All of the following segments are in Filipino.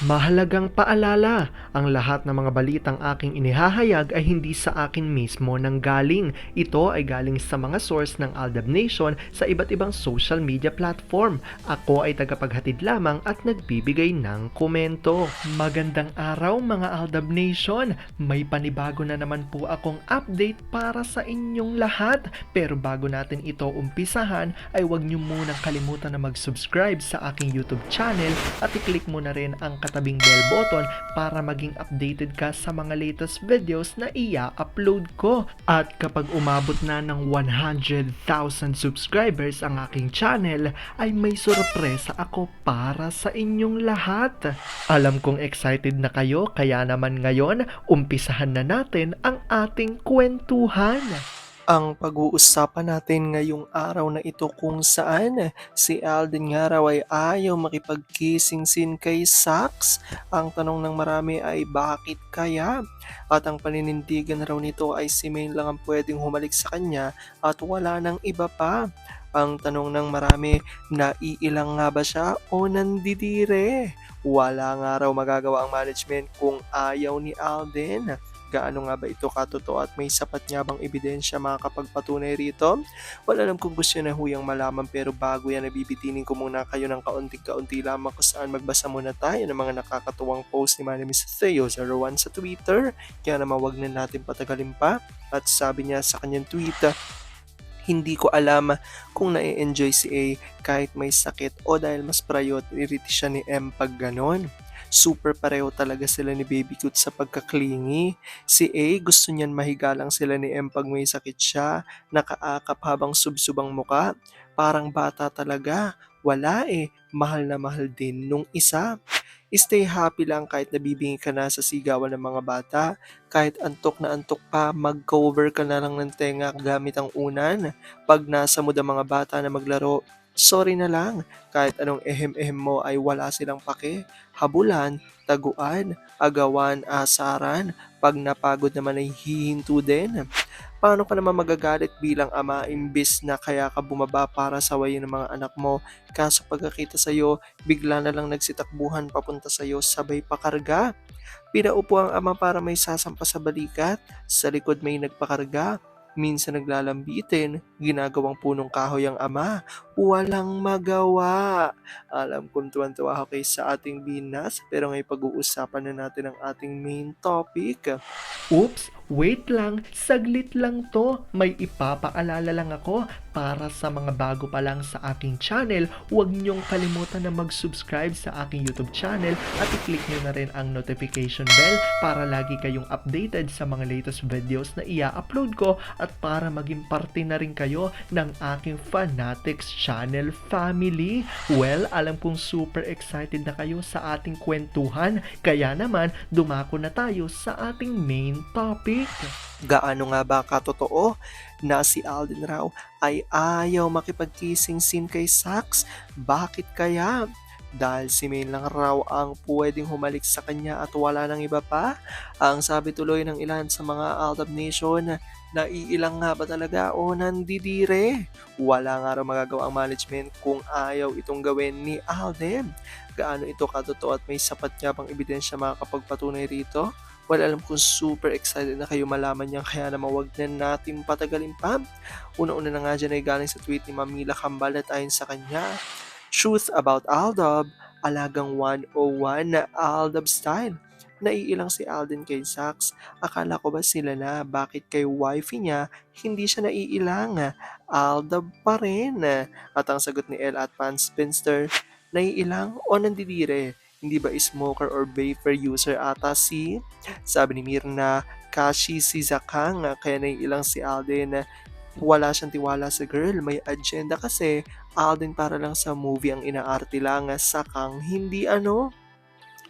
Mahalagang paalala, ang lahat ng mga balitang aking inihahayag ay hindi sa akin mismo nanggaling. Ito ay galing sa mga source ng Aldab Nation sa iba't ibang social media platform. Ako ay tagapaghatid lamang at nagbibigay ng komento. Magandang araw mga Aldab Nation! May panibago na naman po akong update para sa inyong lahat. Pero bago natin ito umpisahan ay huwag niyo munang kalimutan na mag-subscribe sa aking YouTube channel at i-click mo na rin ang katabing bell button para maging updated ka sa mga latest videos na i-upload ko. At kapag umabot na ng 100,000 subscribers ang aking channel, ay may sorpresa ako para sa inyong lahat. Alam kong excited na kayo, kaya naman ngayon, umpisahan na natin ang ating kwentuhan. Ang pag-uusapan natin ngayong araw na ito kung saan si Alden nga raw ay ayaw makipagkising-sin kay Sax. Ang tanong ng marami ay bakit kaya? At ang paninindigan raw nito ay si Maine lang ang pwedeng humalik sa kanya at wala nang iba pa. Ang tanong ng marami, naiilang nga ba siya o nandidire? Wala nga raw magagawa ang management kung ayaw ni Alden. Gaano nga ba ito katotoo at may sapat nga bang ebidensya makakapagpatunay rito? Wala alam kung gusto na huyang malaman, pero bago yan nabibitinin ko muna kayo ng kaunti-kaunti lamang kung saan magbasa muna tayo ng mga nakakatuwang post ni Manny Mr. Theo01 sa Twitter. Kaya naman wag na natin patagalin pa. At sabi niya sa kanyang tweet, hindi ko alam kung na-enjoy si A kahit may sakit o dahil mas priority siya ni M pag ganon. Super pareho talaga sila ni Baby Cute sa pagkaklingi. Si A gusto niyan mahiga lang sila ni M pag may sakit siya, nakaakap habang subsubang muka. Parang bata talaga. Wala mahal na mahal din nung isa. Stay happy lang kahit nabibingi ka na sa sigawan ng mga bata. Kahit antok na antok pa, mag-cover ka na lang ng tenga gamit ang unan. Pag nasa mood ang mga bata na maglaro, sorry na lang. Kahit anong ehem-ehem mo ay wala silang pake. Habulan, taguan, agawan, asaran. Pag napagod naman ay hihinto din. Paano ka naman magagalit bilang ama imbis na kaya ka bumaba para sawayin ng mga anak mo? Kaso pagkakita sa'yo, bigla na lang nagsitakbuhan papunta sa'yo sabay pakarga. Pinaupo ang ama para may sasampa sa balikat, sa likod may nagpakarga. Minsan naglalambitin, ginagawang punong kahoy ang ama. Walang magawa. Alam kong tuwan-tuwa ako sa ating binas, pero ngayon pag-uusapan na natin ang ating main topic. Oops, wait lang, saglit lang to. May ipapaalala lang ako para sa mga bago pa lang sa aking channel. Huwag niyong kalimutan na mag-subscribe sa aking YouTube channel at i-click niyo na rin ang notification bell para lagi kayong updated sa mga latest videos na i-upload ko at para maging parte na rin kayo ng aking Fanatics channel family. Well, alam kong super excited na kayo sa ating kwentuhan, kaya naman dumako na tayo sa ating main topic. Gaano nga ba katotoo na si Alden raw ay ayaw makipagkising-sin kay Sax? Bakit kaya? Dahil si Maine lang raw ang pwedeng humalik sa kanya at wala nang iba pa? Ang sabi tuloy ng ilan sa mga Aldab Nation, naiilang nga ba talaga o nandidire? Wala nga raw magagawa ang management kung ayaw itong gawin ni Alden. Gaano ito katotoo at may sapat nga bang ebidensya makakapagpatunay rito? Well, alam kong super excited na kayo malaman yan, kaya naman wag na natin patagalin pa. Una-una na nga dyan ay galing sa tweet ni Mamila Kambal at ayon sa kanya, truth about Aldab, alagang 101 na Aldab style. Naiilang si Alden kay Sax. Akala ko ba sila na? Bakit kay wifey niya hindi siya naiilang? Aldab pa rin. At ang sagot ni El at Pan Spinster, naiilang o nandidire? Hindi ba smoker or vapor user ata si? Sabi ni Mirna, Kashi si Zakang, kaya naiilang si Alden. Wala siyang tiwala sa girl, may agenda kasi. Alden para lang sa movie ang inaarte lang, Sakang hindi ano.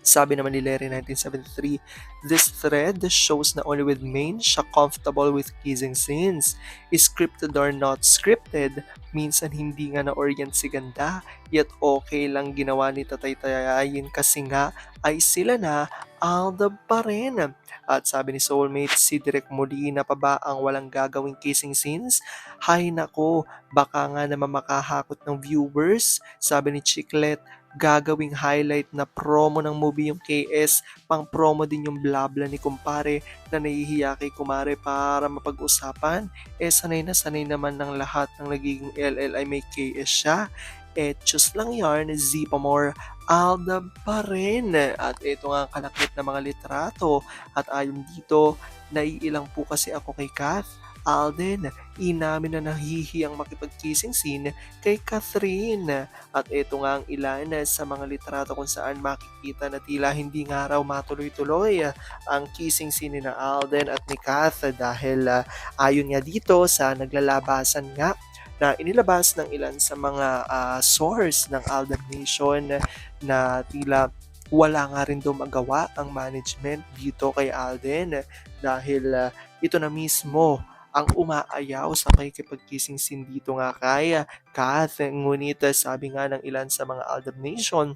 Sabi naman ni Larry 1973, this thread shows na only with Maine siya comfortable with kissing scenes. Scripted or not scripted, minsan hindi nga na-orient si ganda, yet okay lang ginawa ni Tatay Tayayin kasi nga ay sila na Aldab pa rin. At sabi ni Soulmate, si Direk Molina pa ba ang walang gagawing kissing scenes? Hay nako, baka nga naman makahakot ng viewers. Sabi ni Chiclet, gagawing highlight na promo ng movie yung KS, pang promo din yung blabla ni kumpare na nahihiya kay kumare para mapag-usapan. Sanay na sanay naman ng lahat ng nagiging LL ay may KS siya. Etchos lang yarn, Zipamore, Aldab pa rin. At ito nga ang kalakip na mga litrato. At ayon dito, naiilang po kasi ako kay Kath. Alden, inamin na nahihiyang makipag-kissing scene kay Catherine. At ito nga ang ilan sa mga litrato kung saan makikita na tila hindi nga raw matuloy-tuloy ang kissing scene ni na Alden at ni Kath dahil ayon nga dito sa naglalabasan nga na inilabas ng ilan sa mga source ng Aldab Nation na tila wala nga rin daw magawa ang management dito kay Alden dahil ito na mismo ang umaayaw sa pakikipag-kissing scene dito nga kay Kath. Ngunit sabi nga ng ilan sa mga Aldab Nation,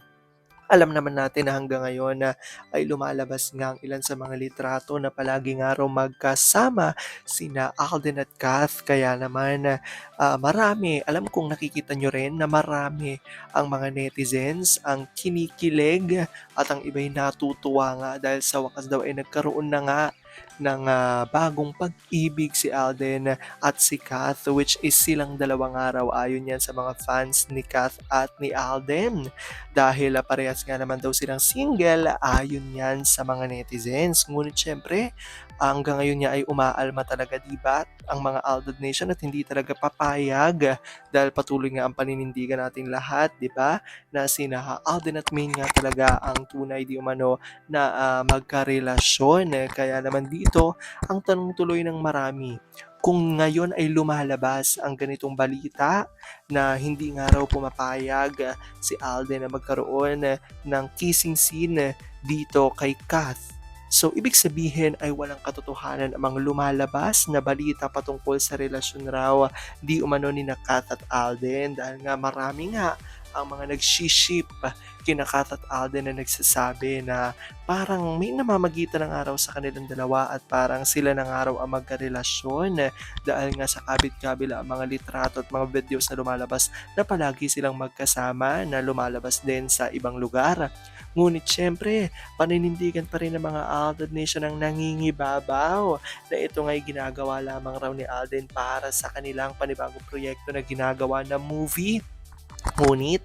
alam naman natin na hanggang ngayon na ay lumalabas nga ang ilan sa mga litrato na palagi nga raw magkasama sina Alden at Kath. Kaya naman marami, alam kong nakikita nyo rin na marami ang mga netizens ang kinikilig at ang iba'y natutuwa nga dahil sa wakas daw ay nagkaroon na nga ng bagong pag-ibig si Alden at si Kath, which is silang dalawang araw ayon yan sa mga fans ni Kath at ni Alden. Dahil parehas nga naman daw silang single ayon yan sa mga netizens. Ngunit syempre, hanggang ngayon niya ay umaalma talaga diba ang mga Aldab Nation at hindi talaga papayag dahil patuloy nga ang paninindigan natin lahat, di ba? Na sina Alden at Maine nga talaga ang tunay di umano na magkarelasyon. Kaya naman dito, ang tanong tuloy ng marami, kung ngayon ay lumalabas ang ganitong balita na hindi nga raw pumapayag si Alden na magkaroon ng kissing scene dito kay Kath. So, ibig sabihin ay walang katotohanan ang mga lumalabas na balita patungkol sa relasyon raw di umano ni na Kath at Alden dahil nga marami nga ang mga nag-ship kina Kath at Alden na nagsasabi na parang may namamagitan ng araw sa kanilang dalawa at parang sila ng araw ang magkarelasyon dahil nga sa kabit-kabila ang mga litrato at mga videos na lumalabas na palagi silang magkasama na lumalabas din sa ibang lugar. Ngunit syempre, paninindigan pa rin ng mga Aldab Nation ang nangingibabaw na ito nga'y ginagawa lamang raw ni Alden para sa kanilang panibagong proyekto na ginagawa na movie. Ngunit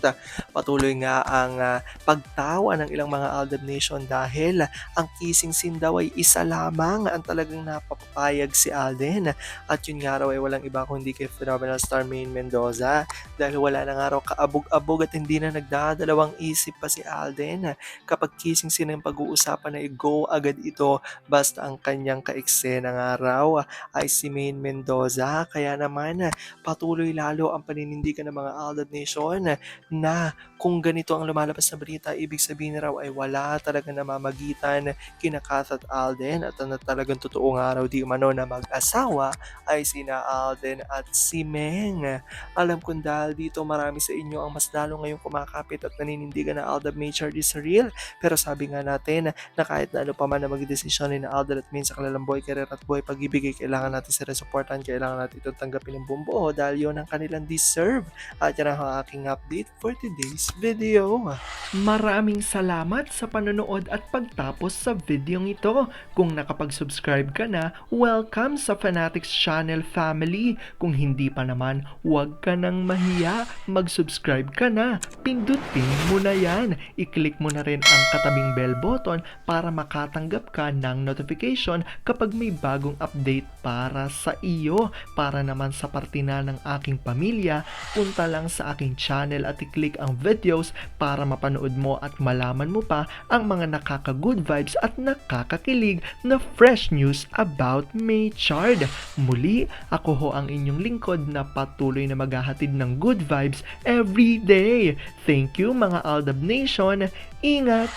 patuloy nga ang pagtawa ng ilang mga Aldab Nation dahil ang kissing scene daw ay isa lamang ang talagang napapapayag si Alden. At yun nga raw ay walang iba kundi kay Phenomenal Star Maine Mendoza dahil wala na nga raw kaabog-abog at hindi na nagdadalawang isip pa si Alden. Kapag kissing scene ang pag-uusapan ay go agad ito basta ang kanyang ka-eksena nga raw ay si Maine Mendoza. Kaya naman patuloy lalo ang paninindigan ng mga Aldab Nation na kung ganito ang lumalabas na balita, ibig sabihin raw ay wala talaga namamagitan kina Kath at Alden at na talagang totoo nga raw di umano na mag-asawa ay sina Alden at si Meng. Alam kong dahil dito marami sa inyo ang mas lalo ngayong kumakapit at naninindigan na Aldab Nature is real, pero sabi nga natin na kahit na ano pa man na magdesisyon ni na Alden at Meng sa kanilang boy career at boy pag-ibig, kailangan natin sila supportan, kailangan natin itong tanggapin ng buong buo dahil yun ang kanilang deserve. At yan ang aking update for today's video. Maraming salamat sa panonood at pagtapos sa videong ito. Kung nakapag-subscribe ka na, welcome sa Fanatics Channel family. Kung hindi pa naman, huwag ka nang mahiya. Mag-subscribe ka na. Pindutin mo na yan. I-click mo na rin ang katabing bell button para makatanggap ka ng notification kapag may bagong update para sa iyo. Para naman sa parte na ng aking pamilya, punta lang sa aking channel at i-click ang videos para mapanood mo at malaman mo pa ang mga nakaka-good vibes at nakakakilig na fresh news about Maychard. Muli, ako ho ang inyong lingkod na patuloy na maghahatid ng good vibes every day. Thank you mga Aldab Nation. Ingat!